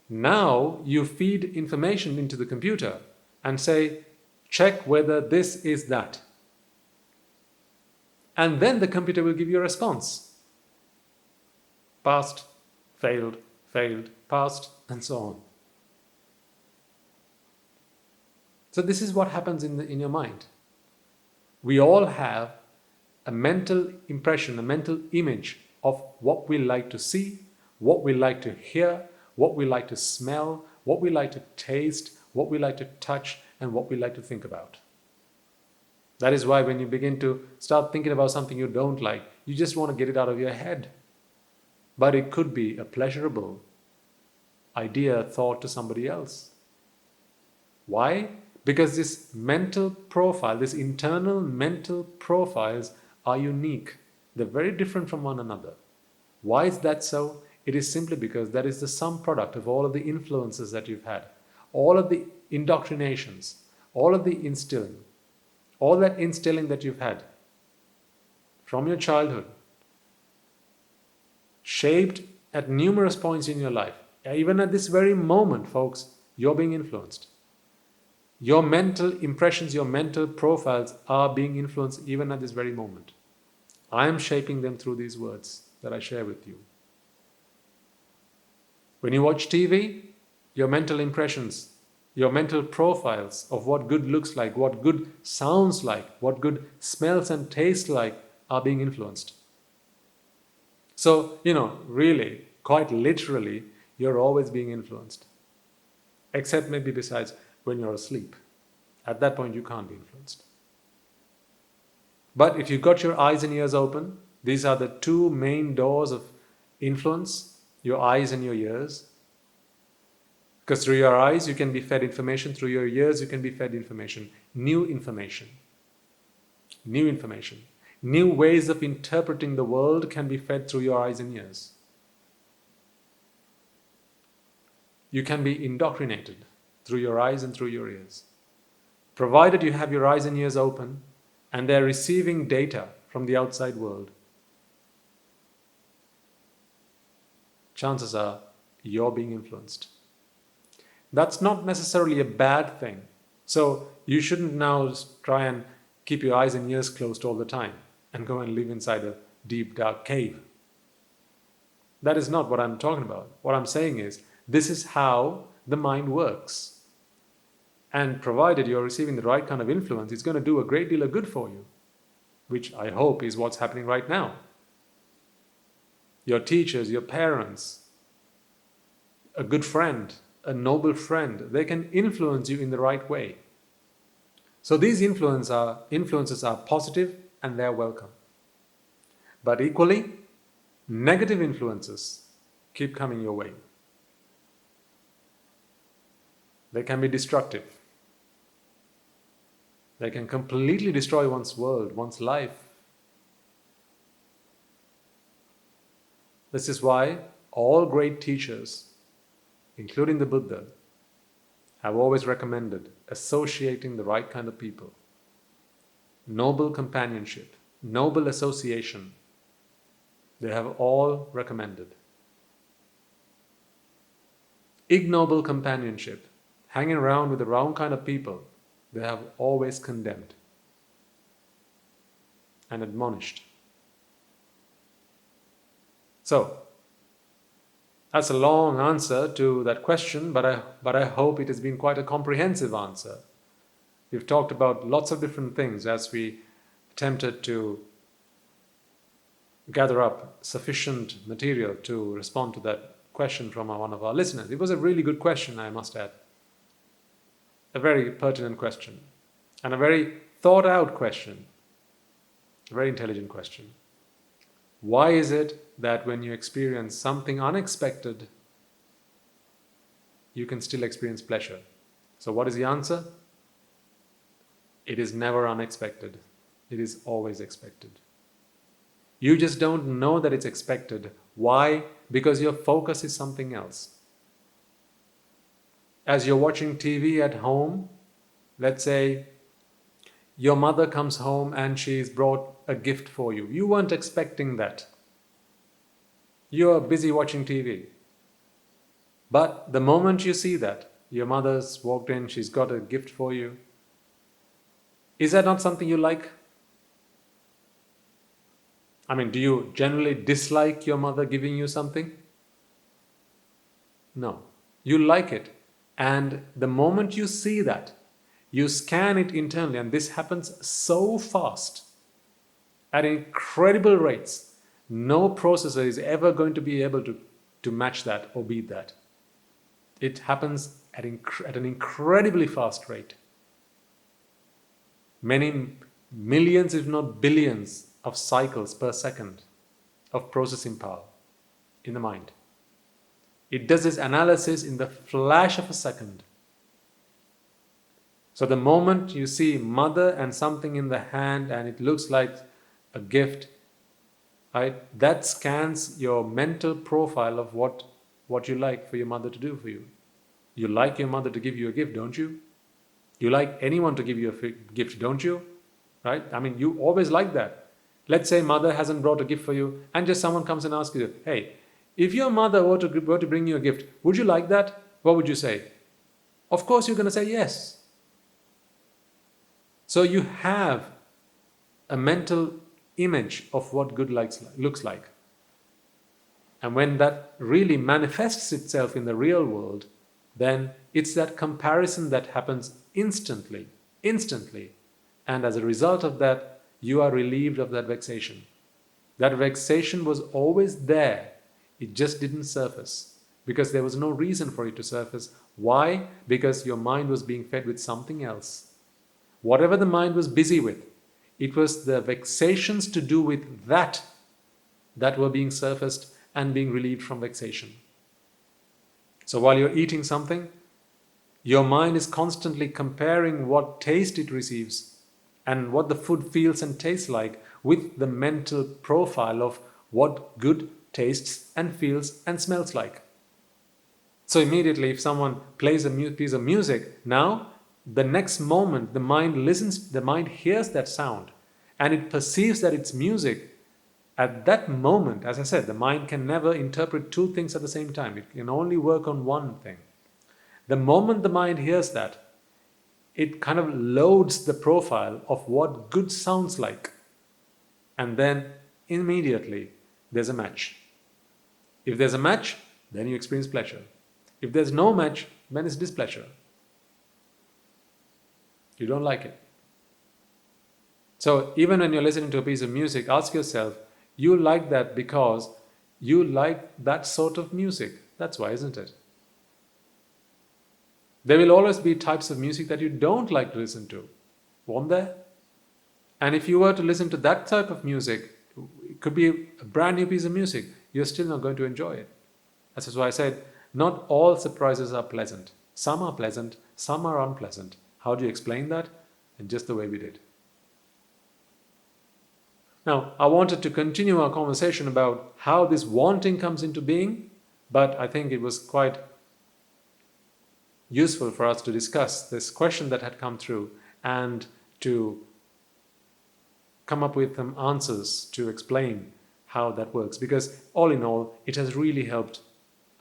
Now you feed information into the computer and say, check whether this is that. And then the computer will give you a response. Passed, failed, failed, passed, and so on. So this is what happens in your mind. We all have a mental impression, a mental image of what we like to see, what we like to hear, what we like to smell, what we like to taste, what we like to touch, and what we like to think about. That is why when you begin to start thinking about something you don't like, you just want to get it out of your head. But it could be a pleasurable idea, thought to somebody else. Why? Because this mental profile, this internal mental profiles are unique. They're very different from one another. Why is that so? It is simply because that is the sum product of all of the influences that you've had, all of the indoctrinations, all of the instilling, all that instilling that you've had from your childhood, shaped at numerous points in your life. Even at this very moment, folks, you're being influenced. Your mental impressions, your mental profiles are being influenced even at this very moment. I am shaping them through these words that I share with you. When you watch TV, your mental impressions, your mental profiles of what good looks like, what good sounds like, what good smells and tastes like are being influenced. So, really, quite literally, you're always being influenced. Except maybe besides when you're asleep. At that point, you can't be influenced. But if you've got your eyes and ears open, these are the two main doors of influence, your eyes and your ears. Because through your eyes, you can be fed information. Through your ears, you can be fed information. New information. New information. New ways of interpreting the world can be fed through your eyes and ears. You can be indoctrinated through your eyes and through your ears. Provided you have your eyes and ears open and they're receiving data from the outside world, chances are you're being influenced. That's not necessarily a bad thing. So you shouldn't now try and keep your eyes and ears closed all the time and go and live inside a deep, dark cave. That is not what I'm talking about. What I'm saying is, this is how the mind works. And provided you're receiving the right kind of influence, it's going to do a great deal of good for you, which I hope is what's happening right now. Your teachers, your parents, a good friend, a noble friend, they can influence you in the right way. So these influences are positive and they're welcome. But equally, negative influences keep coming your way. They can be destructive. They can completely destroy one's world, one's life. This is why all great teachers, including the Buddha, have always recommended associating the right kind of people. Noble companionship, noble association, they have all recommended. Ignoble companionship, hanging around with the wrong kind of people, they have always condemned and admonished. So, that's a long answer to that question, but I hope it has been quite a comprehensive answer. We've talked about lots of different things as we attempted to gather up sufficient material to respond to that question from one of our listeners. It was a really good question, I must add. A very pertinent question, and a very thought out question, a very intelligent question. Why is it that when you experience something unexpected, you can still experience pleasure? So what is the answer? It is never unexpected. It is always expected. You just don't know that it's expected. Why? Because your focus is something else. As you're watching TV at home, let's say your mother comes home and she's brought a gift for you. You weren't expecting that. You're busy watching TV. But the moment you see that, your mother's walked in, she's got a gift for you, is that not something you like? I mean, do you generally dislike your mother giving you something? No. You like it. And the moment you see that, you scan it internally, and this happens so fast, at incredible rates. No processor is ever going to be able to match that or beat that. It happens at an incredibly fast rate. Many millions, if not billions, of cycles per second of processing power in the mind. It does this analysis in the flash of a second. So the moment you see mother and something in the hand and it looks like a gift, right, that scans your mental profile of what you like for your mother to do for you. You like your mother to give you a gift, don't you? You like anyone to give you a gift, don't you? Right? I mean, you always like that. Let's say mother hasn't brought a gift for you and just someone comes and asks you, hey, if your mother were to bring you a gift, would you like that? What would you say? Of course you're going to say yes. So you have a mental image of what good looks like. And when that really manifests itself in the real world, then it's that comparison that happens instantly. And as a result of that, you are relieved of that vexation. That vexation was always there. It just didn't surface because there was no reason for it to surface. Why? Because your mind was being fed with something else. Whatever the mind was busy with, it was the vexations to do with that were being surfaced and being relieved from vexation. So while you're eating something, your mind is constantly comparing what taste it receives and what the food feels and tastes like with the mental profile of what good tastes and feels and smells like. So immediately if someone plays a piece of music, now the next moment the mind hears that sound and it perceives that it's music. At that moment, as I said, the mind can never interpret two things at the same time. It can only work on one thing. The moment the mind hears that, it kind of loads the profile of what good sounds like. And then immediately there's a match. If there's a match, then you experience pleasure. If there's no match, then it's displeasure. You don't like it. So even when you're listening to a piece of music, ask yourself, you like that because you like that sort of music. That's why, isn't it? There will always be types of music that you don't like to listen to. Won't there? And if you were to listen to that type of music, it could be a brand new piece of music, you're still not going to enjoy it. That's why I said, not all surprises are pleasant. Some are pleasant, some are unpleasant. How do you explain that? In just the way we did. Now, I wanted to continue our conversation about how this wanting comes into being, but I think it was quite useful for us to discuss this question that had come through and to come up with some answers to explain how that works. Because all in all, it has really helped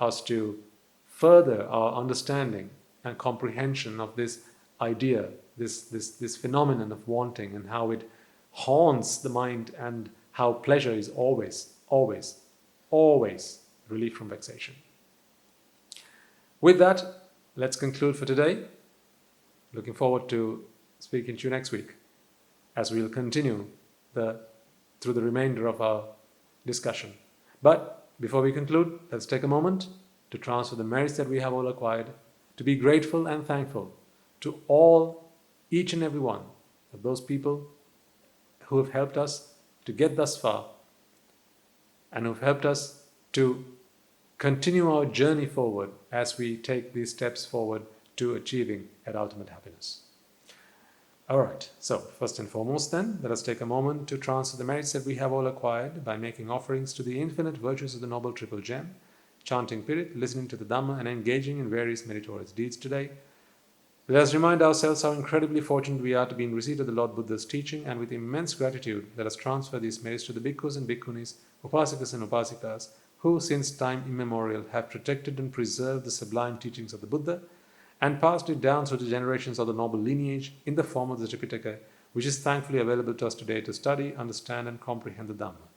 us to further our understanding and comprehension of this idea, this phenomenon of wanting, and how it haunts the mind, and how pleasure is always, always, always relief from vexation. With that, let's conclude for today. Looking forward to speaking to you next week as we'll continue through the remainder of our discussion. But before we conclude, let's take a moment to transfer the merits that we have all acquired, to be grateful and thankful to each and every one of those people who have helped us to get thus far and who have helped us to continue our journey forward as we take these steps forward to achieving that ultimate happiness. Alright, so first and foremost then, let us take a moment to transfer the merits that we have all acquired by making offerings to the infinite virtues of the Noble Triple Gem, chanting Pirit, listening to the Dhamma, and engaging in various meritorious deeds today. Let us remind ourselves how incredibly fortunate we are to be in receipt of the Lord Buddha's teaching, and with immense gratitude, let us transfer these merits to the bhikkhus and bhikkhunis, upasakas and upasikas, who since time immemorial have protected and preserved the sublime teachings of the Buddha and passed it down through the generations of the noble lineage in the form of the Tripitaka, which is thankfully available to us today to study, understand and comprehend the Dhamma.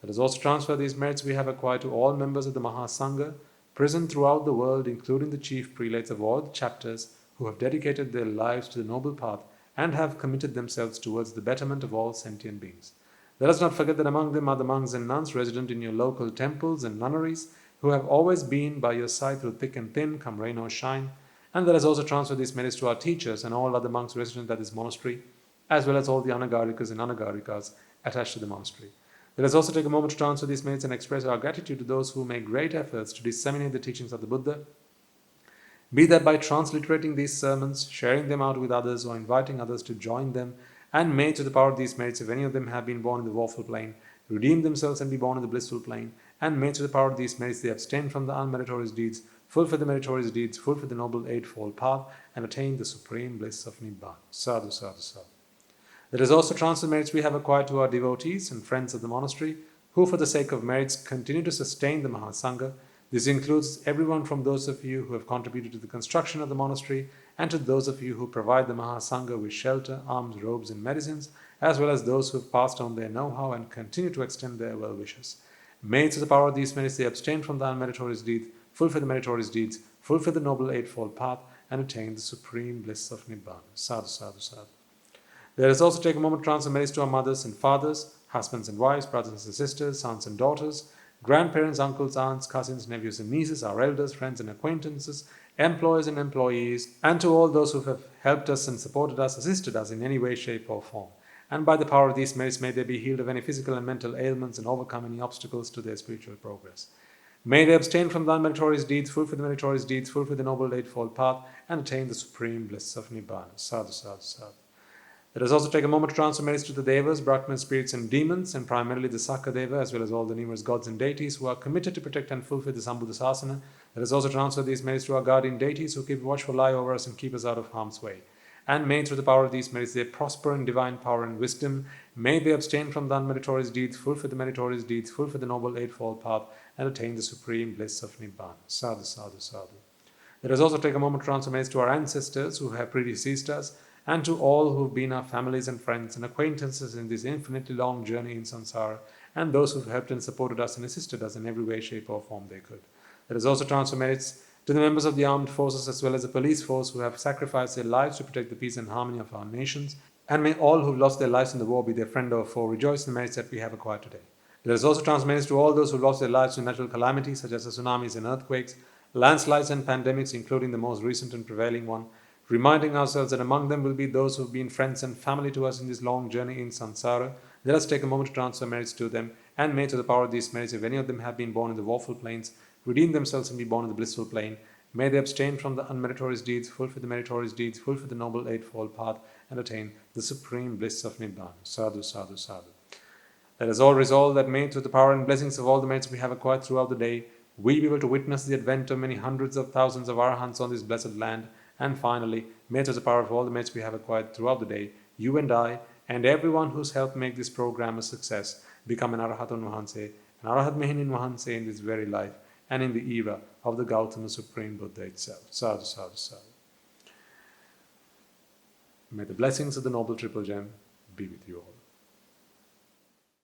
Let us also transfer these merits we have acquired to all members of the Mahasangha present throughout the world, including the chief prelates of all the chapters, who have dedicated their lives to the noble path and have committed themselves towards the betterment of all sentient beings. Let us not forget that among them are the monks and nuns resident in your local temples and nunneries, who have always been by your side through thick and thin, come rain or shine. And let us also transfer these merits to our teachers and all other monks resident at this monastery, as well as all the anagarikas and anagarikas attached to the monastery. Let us also take a moment to transfer these merits and express our gratitude to those who make great efforts to disseminate the teachings of the Buddha, be that by transliterating these sermons, sharing them out with others, or inviting others to join them, and may, to the power of these merits, if any of them have been born in the woeful plane, redeem themselves and be born in the blissful plane, and may, to the power of these merits, they abstain from the unmeritorious deeds, fulfill the meritorious deeds, fulfill the noble eightfold path, and attain the supreme bliss of Nibbana. Sadhu, sadhu, sadhu. Let us also transfer merits we have acquired to our devotees and friends of the monastery, who for the sake of merits continue to sustain the Mahasangha. This includes everyone from those of you who have contributed to the construction of the monastery, and to those of you who provide the Mahasangha with shelter, alms, robes and medicines, as well as those who have passed on their know-how and continue to extend their well wishes. May, to the power of these merits, they abstain from the unmeritorious deeds, fulfill the meritorious deeds, fulfill the noble eightfold path, and attain the supreme bliss of Nibbana. Sadhu, sadhu, sadhu. Let us also take a moment to transfer merits to our mothers and fathers, husbands and wives, brothers and sisters, sons and daughters, grandparents, uncles, aunts, cousins, nephews and nieces, our elders, friends and acquaintances, employers and employees, and to all those who have helped us and supported us, assisted us in any way, shape or form. And by the power of these merits, may they be healed of any physical and mental ailments and overcome any obstacles to their spiritual progress. May they abstain from the unmeritorious deeds, fulfill the meritorious deeds, fulfill the noble eightfold path, and attain the supreme bliss of Nibbana. Sadhu, sadhu, sadhu. Let us also take a moment to transfer merits to the Devas, Brahmins, spirits and demons, and primarily the Sakadeva, as well as all the numerous gods and deities who are committed to protect and fulfill the Sambuddha Sasana. Let us also transfer these merits to our guardian deities who keep watchful eye over us and keep us out of harm's way. And may, through the power of these merits, they prosper in divine power and wisdom. May they abstain from the unmeritorious deeds, fulfill the meritorious deeds, fulfill the noble eightfold path, and attain the supreme bliss of Nibbana. Sadhu, sadhu, sadhu. Let us also take a moment to transfer merits to our ancestors who have predeceased us, and to all who have been our families and friends and acquaintances in this infinitely long journey in samsara, and those who have helped and supported us and assisted us in every way, shape or form they could. Let us also transfer merits to the members of the armed forces as well as the police force who have sacrificed their lives to protect the peace and harmony of our nations, and may all who have lost their lives in the war, be their friend or foe, rejoice in the merits that we have acquired today. Let us also transfer merits to all those who have lost their lives to natural calamities such as the tsunamis and earthquakes, landslides and pandemics, including the most recent and prevailing one, reminding ourselves that among them will be those who have been friends and family to us in this long journey in samsara. Let us take a moment to transfer merits to them, and may, to the power of these merits, if any of them have been born in the woeful planes, redeem themselves and be born in the blissful plane, May they abstain from the unmeritorious deeds, fulfill the meritorious deeds, fulfill the Noble Eightfold Path, and attain the supreme bliss of Nibbana. Sadhu, sadhu, sadhu. Let us all resolve that may, through the power and blessings of all the merits we have acquired throughout the day, we be able to witness the advent of many hundreds of thousands of Arahants on this blessed land. And finally, may, through the power of all the merits we have acquired throughout the day, you and I, and everyone who's helped make this program a success, become an Arahatun Vahanse, an Arahat Mehinin Vahanse in this very life, and in the era of the Gautama Supreme Buddha itself. Sadhu, sadhu, sadhu. May the blessings of the Noble Triple Gem be with you all.